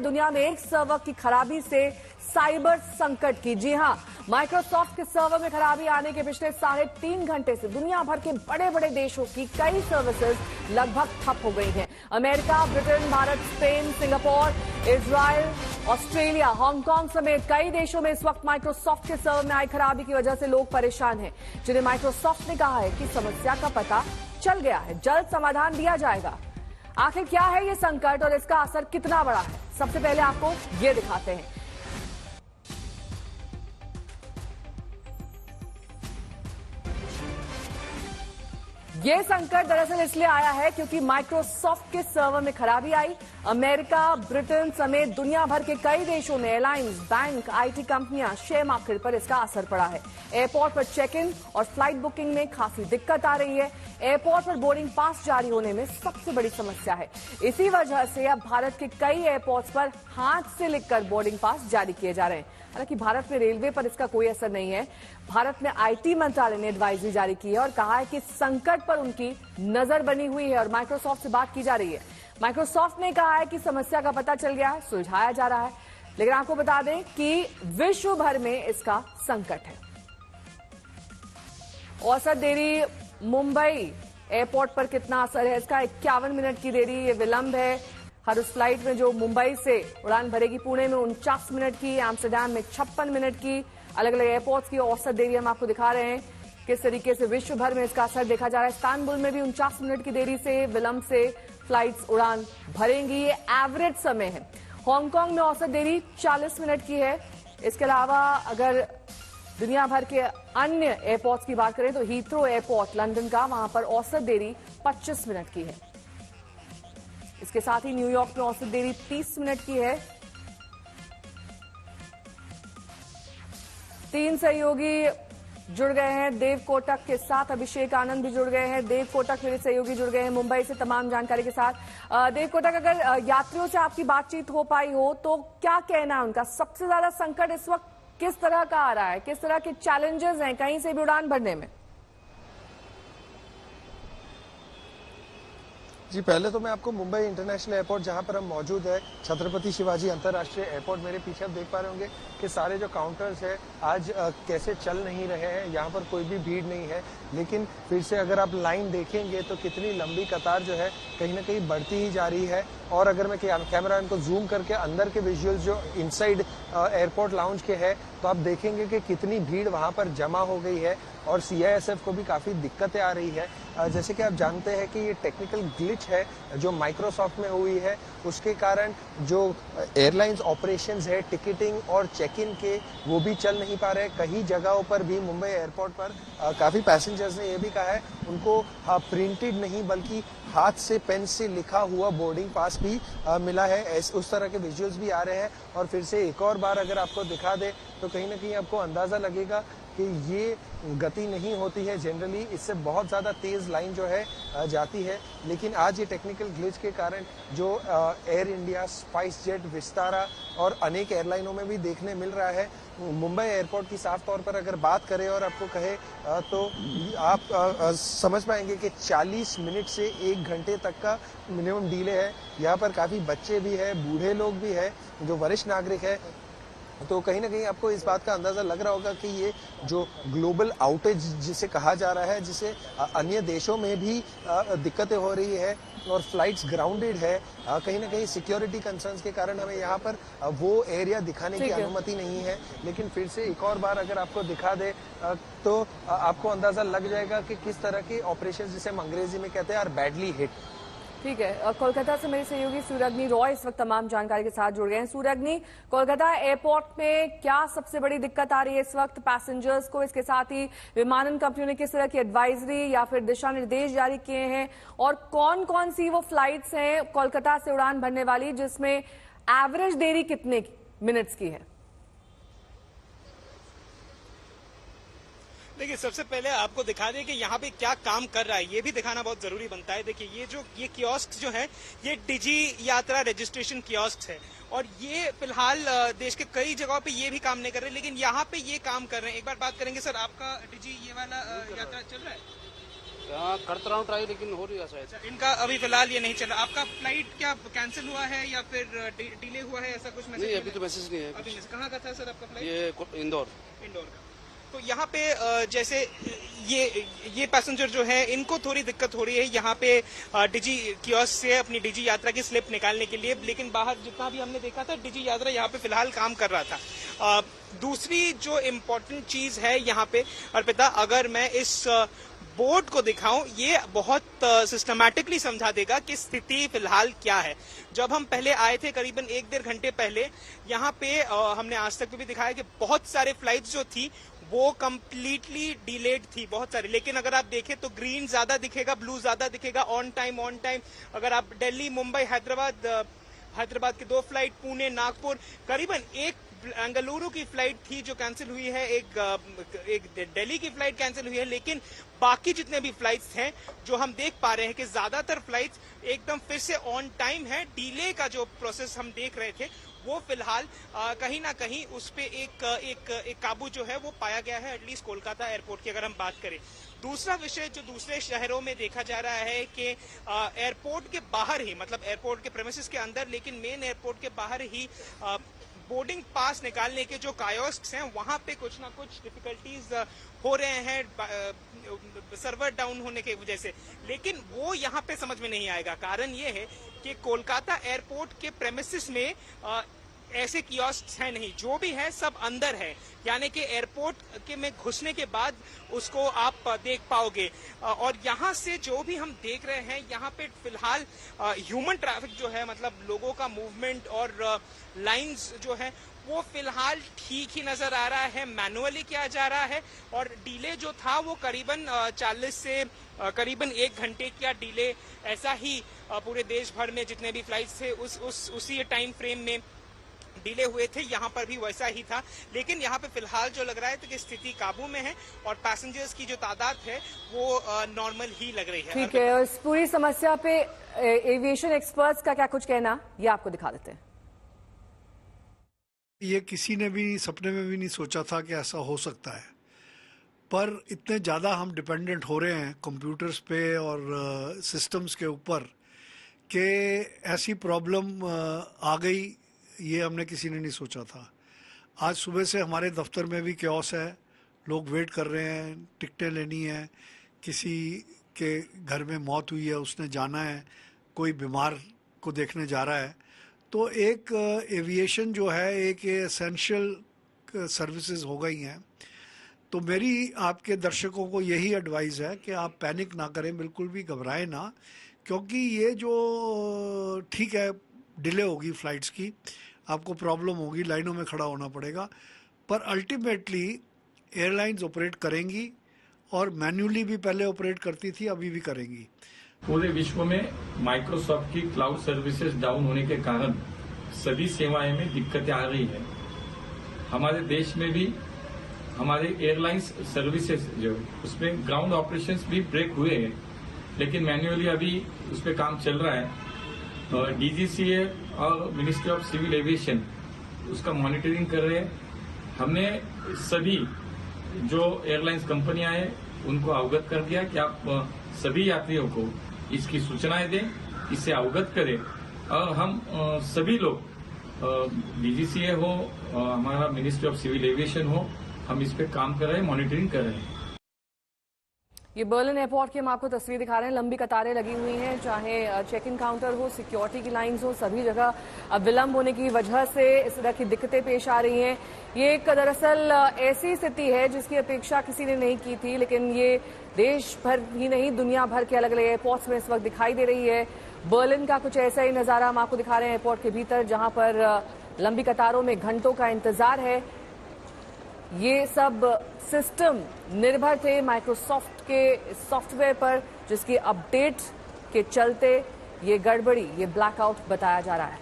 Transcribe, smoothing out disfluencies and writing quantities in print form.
दुनिया में एक सर्वर की खराबी से साइबर संकट की। जी हां, माइक्रोसॉफ्ट के सर्वर में खराबी आने के पिछले 3.5 घंटे से दुनिया भर के बड़े बड़े देशों की कई सर्विसेज लगभग ठप हो गई हैं। America, Britain, Bharat, Spain, Singapore, Israel, Australia, Hong Kong समेत कई देशों में इस वक्त माइक्रोसॉफ्ट के सर्वर में आई खराबी की वजह से लोग परेशान हैं, जिन्हें माइक्रोसॉफ्ट ने कहा है कि समस्या का पता चल गया है, जल्द समाधान दिया जाएगा। आखिर क्या है ये संकट और इसका असर कितना बड़ा है, सबसे पहले आपको ये दिखाते हैं। ये संकट दरअसल इसलिए आया है क्योंकि माइक्रोसॉफ्ट के सर्वर में खराबी आई। अमेरिका, ब्रिटेन समेत दुनिया भर के कई देशों में एयरलाइंस, बैंक, आईटी कंपनियां, शेयर मार्केट पर इसका असर पड़ा है। एयरपोर्ट पर चेक इन और फ्लाइट बुकिंग में खासी दिक्कत आ रही है। एयरपोर्ट पर बोर्डिंग पास जारी होने में सबसे बड़ी समस्या है। इसी वजह से अब भारत के कई एयरपोर्ट्स पर हाथ से लिखकर बोर्डिंग पास जारी किए जा रहे हैं। हालांकि भारत में रेलवे पर इसका कोई असर नहीं है। भारत में आईटी मंत्रालय ने एडवाइजरी जारी की है और कहा है कि संकट पर उनकी नजर बनी हुई है और माइक्रोसॉफ्ट से बात की जा रही है। माइक्रोसॉफ्ट ने कहा है कि समस्या का पता चल गया है, सुलझाया जा रहा है। लेकिन आपको बता दें कि विश्व भर में इसका संकट है। औसत देरी मुंबई एयरपोर्ट पर कितना असर है इसका? 51 मिनट की देरी, ये विलंब है हर उस फ्लाइट में जो मुंबई से उड़ान भरेगी। पुणे में 49 मिनट की, एम्स्टर्डम में 56 मिनट की। अलग अलग एयरपोर्ट्स की औसत देरी हम आपको दिखा रहे हैं किस तरीके से विश्व भर में इसका असर देखा जा रहा है। इस्तांबुल में भी 49 मिनट की देरी से, विलंब से फ्लाइट्स उड़ान भरेंगी, ये एवरेज समय है। हांगकांग में औसत देरी 40 मिनट की है। इसके अलावा अगर दुनिया भर के अन्य एयरपोर्ट्स की बात करें तो हीथ्रो एयरपोर्ट लंदन का, वहां पर औसत देरी 25 मिनट की है। इसके साथ ही न्यूयॉर्क में औसत देरी 30 मिनट की है। 3 सहयोगी जुड़ गए हैं देव कोटक के साथ, अभिषेक आनंद भी जुड़ गए हैं। देव कोटक मेरे सहयोगी जुड़ गए हैं मुंबई से तमाम जानकारी के साथ। देव कोटक, अगर यात्रियों से आपकी बातचीत हो पाई हो तो क्या कहना है उनका? सबसे ज्यादा संकट इस वक्त किस तरह का आ रहा है, किस तरह के चैलेंजेस हैं कहीं से भी उड़ान भरने में? जी, पहले तो मैं आपको मुंबई इंटरनेशनल एयरपोर्ट जहां पर हम मौजूद है, छत्रपति शिवाजी अंतर्राष्ट्रीय एयरपोर्ट, मेरे पीछे आप देख पा रहे होंगे कि सारे जो काउंटर्स है आज कैसे चल नहीं रहे हैं। यहाँ पर कोई भी भीड़ नहीं है, लेकिन फिर से अगर आप लाइन देखेंगे तो कितनी लंबी कतार जो है कहीं ना कहीं बढ़ती ही जा रही है। और अगर मैं कैमरा इनको जूम करके अंदर के विजुअल्स जो इनसाइड एयरपोर्ट लाउंज के है तो आप देखेंगे कि कितनी भीड़ वहां पर जमा हो गई है और सीआईएसएफ को भी काफी दिक्कतें आ रही है। जैसे कि आप जानते हैं कि ये टेक्निकल ग्लिच है जो माइक्रोसॉफ्ट में हुई है, उसके कारण जो एयरलाइंस ऑपरेशंस है, टिकटिंग और चेक इन के, वो भी चल नहीं पा रहे। कई जगहों पर भी मुंबई एयरपोर्ट पर काफी पैसेंजर्स ने यह भी कहा है उनको प्रिंटेड नहीं बल्कि हाथ से पेन से लिखा हुआ बोर्डिंग पास भी मिला है। उस तरह के विजुअल्स भी आ रहे हैं। और फिर से एक और बार अगर आपको दिखा दे तो कहीं ना कहीं आपको अंदाजा लगेगा कि ये गति नहीं होती है जनरली, इससे बहुत ज़्यादा तेज़ लाइन जो है जाती है। लेकिन आज ये टेक्निकल ग्लिच के कारण जो air India, spice jet, Vistara और अनेक एयरलाइनों में भी देखने मिल रहा है। मुंबई एयरपोर्ट की साफ तौर पर अगर बात करें और आपको कहे तो आप समझ पाएंगे कि 40 मिनट से 1 घंटे तक का मिनिमम डिले है। यहाँ पर काफ़ी बच्चे भी है, बूढ़े लोग भी है, जो वरिष्ठ नागरिक है। तो कहीं ना कहीं आपको इस बात का अंदाजा लग रहा होगा कि ये जो ग्लोबल आउटेज जिसे कहा जा रहा है, जिसे अन्य देशों में भी दिक्कतें हो रही है और फ्लाइट्स ग्राउंडेड है, कहीं ना कहीं सिक्योरिटी कंसर्न्स के कारण हमें यहाँ पर वो एरिया दिखाने की अनुमति नहीं है। लेकिन फिर से एक और बार अगर आपको दिखा दे तो आपको अंदाजा लग जाएगा कि किस तरह के ऑपरेशन, जिसे हम अंग्रेजी में कहते हैं, आर बैडली हिट। ठीक है, कोलकाता से मेरे सहयोगी सूर्यअग्नि रॉय इस वक्त तमाम जानकारी के साथ जुड़ गए हैं। सूर्यअग्नि, कोलकाता एयरपोर्ट में क्या सबसे बड़ी दिक्कत आ रही है इस वक्त पैसेंजर्स को? इसके साथ ही विमानन कंपनियों ने किस तरह की एडवाइजरी या फिर दिशा निर्देश जारी किए हैं और कौन कौन सी वो फ्लाइट्स हैं कोलकाता से उड़ान भरने वाली जिसमें एवरेज देरी कितने मिनट्स की है? देखिए, सबसे पहले आपको दिखा दें कि यहाँ पे क्या काम कर रहा है, ये भी दिखाना बहुत जरूरी बनता है। देखिए, ये कियोस्क जो है ये डिजी यात्रा रजिस्ट्रेशन कियोस्क है और ये फिलहाल देश के कई जगहों पे ये भी काम नहीं कर रहे, लेकिन यहाँ पे ये काम कर रहे हैं। एक बार बात करेंगे सर, आपका डिजी ये वाला यात्रा चल रहा है? हाँ करता रहा हूँ ट्राई, लेकिन हो रही है शायद। इनका अभी फिलहाल ये नहीं चला। आपका फ्लाइट क्या कैंसिल हुआ है या फिर डिले हुआ है, ऐसा कुछ मैसेज? नहीं, अभी तो मैसेज नहीं है। अभी कहाँ का था सर आपका फ्लाइट? ये इंदौर का। तो यहाँ पे जैसे ये पैसेंजर जो है इनको थोड़ी दिक्कत हो रही है यहाँ पे डिजी कियोस्क से अपनी डिजी यात्रा की स्लिप निकालने के लिए, लेकिन बाहर जितना भी हमने देखा था डिजी यात्रा यहाँ पे फिलहाल काम कर रहा था। दूसरी जो इम्पोर्टेंट चीज है यहाँ पे अर्पिता, अगर मैं इस बोर्ड को दिखाऊं, ये बहुत सिस्टमैटिकली समझा देगा कि स्थिति फिलहाल क्या है। जब हम पहले आए थे करीबन 1-1.5 घंटे पहले, यहाँ पे हमने आज तक भी दिखाया कि बहुत सारे फ्लाइट्स जो थी वो कंप्लीटली डिलेड थी, बहुत सारी। लेकिन अगर आप देखें तो ग्रीन ज्यादा दिखेगा, ब्लू ज्यादा दिखेगा, ऑन टाइम। अगर आप दिल्ली, मुंबई, हैदराबाद की 2 फ्लाइट, पुणे, नागपुर, करीबन एक बेंगलुरु की फ्लाइट थी जो कैंसिल हुई है, एक दिल्ली की फ्लाइट कैंसिल हुई है। लेकिन बाकी जितने भी फ्लाइट्स हैं जो हम देख पा रहे हैं कि ज्यादातर फ्लाइट्स एकदम फिर से ऑन टाइम है। डिले का जो प्रोसेस हम देख रहे थे वो फिलहाल कहीं ना कहीं उस पे एक काबू जो है वो पाया गया है, एटलीस्ट कोलकाता एयरपोर्ट की अगर हम बात करें। दूसरा विषय जो दूसरे शहरों में देखा जा रहा है कि एयरपोर्ट के बाहर ही, मतलब एयरपोर्ट के प्रेमिसेस के अंदर, लेकिन मेन एयरपोर्ट के बाहर ही बोर्डिंग पास निकालने के जो कायोस्क्स हैं वहां पे कुछ ना कुछ डिफिकल्टीज हो रहे हैं सर्वर डाउन होने की वजह से। लेकिन वो यहाँ पे समझ में नहीं आएगा। कारण ये है कि कोलकाता एयरपोर्ट के प्रेमिसेस में ऐसे कियोस्क है नहीं, जो भी है सब अंदर है, यानी कि एयरपोर्ट के में घुसने के बाद उसको आप देख पाओगे। और यहाँ से जो भी हम देख रहे हैं यहाँ पे फिलहाल ह्यूमन ट्रैफिक जो है, मतलब लोगों का मूवमेंट और लाइंस जो है वो फिलहाल ठीक ही नजर आ रहा है। मैनुअली किया जा रहा है और डिले जो था वो करीबन 40 से करीबन 1 घंटे का डिले, ऐसा ही पूरे देश भर में जितने भी फ्लाइट्स थे उसी टाइम फ्रेम में डिले हुए थे, यहाँ पर भी वैसा ही था। लेकिन यहाँ पे फिलहाल जो लग रहा है तो कि स्थिति काबू में है और पैसेंजर्स की जो तादाद है वो नॉर्मल ही लग रही है। ठीक है, इस पूरी समस्या पे एविएशन एक्सपर्ट्स का क्या कुछ कहना, ये आपको दिखा देते हैं। ये किसी ने भी सपने में भी नहीं सोचा था कि ऐसा हो सकता है, पर इतने ज़्यादा हम डिपेंडेंट हो रहे हैं कंप्यूटर्स पे और सिस्टम्स के ऊपर कि ऐसी प्रॉब्लम आ गई, ये हमने किसी ने नहीं सोचा था। आज सुबह से हमारे दफ्तर में भी क्योस है, लोग वेट कर रहे हैं, टिकटें लेनी है, किसी के घर में मौत हुई है उसने जाना है, कोई बीमार को देखने जा रहा है। तो एक एविएशन जो है एक एसेंशियल सर्विसेज हो गई हैं। तो मेरी आपके दर्शकों को यही एडवाइस है कि आप पैनिक ना करें, बिल्कुल भी घबराएं ना, क्योंकि ये जो ठीक है डिले होगी फ्लाइट्स की, आपको प्रॉब्लम होगी, लाइनों में खड़ा होना पड़ेगा, पर अल्टीमेटली एयरलाइंस ऑपरेट करेंगी और मैन्युअली भी पहले ऑपरेट करती थी, अभी भी करेंगी। पूरे विश्व में माइक्रोसॉफ्ट की क्लाउड सर्विसेज डाउन होने के कारण सभी सेवाएं में दिक्कतें आ रही है। हमारे देश में भी हमारे एयरलाइंस सर्विसेज जो उसमें ग्राउंड ऑपरेशंस भी ब्रेक हुए हैं, लेकिन मैन्युअली अभी उस पर काम चल रहा है। डीजीसीए और मिनिस्ट्री ऑफ सिविल एविएशन उसका मॉनिटरिंग कर रहे हैं। हमने सभी जो एयरलाइंस कंपनियां हैं उनको अवगत कर दिया कि आप सभी यात्रियों को इसकी सूचनाएं दें, इससे अवगत करें। और हम सभी लोग डीजीसीए हो, हमारा मिनिस्ट्री ऑफ सिविल एविएशन हो, हम इस पे काम कर रहे हैं, मॉनिटरिंग कर रहे हैं। ये बर्लिन एयरपोर्ट की हम आपको तस्वीर दिखा रहे हैं। लंबी कतारें लगी हुई हैं, चाहे चेक इन काउंटर हो, सिक्योरिटी की लाइंस हो, सभी जगह अब विलंब होने की वजह से इस तरह की दिक्कतें पेश आ रही हैं। ये एक दरअसल ऐसी स्थिति है जिसकी अपेक्षा किसी ने नहीं की थी, लेकिन ये देश भर ही नहीं दुनिया भर के अलग अलग एयरपोर्ट्स में इस वक्त दिखाई दे रही है। बर्लिन का कुछ ऐसा ही नजारा हम आपको दिखा रहे हैं एयरपोर्ट के भीतर, जहां पर लंबी कतारों में घंटों का इंतजार है। ये सब सिस्टम निर्भर थे माइक्रोसॉफ्ट के सॉफ्टवेयर पर, जिसकी अपडेट के चलते ये गड़बड़ी, ये ब्लैकआउट बताया जा रहा है।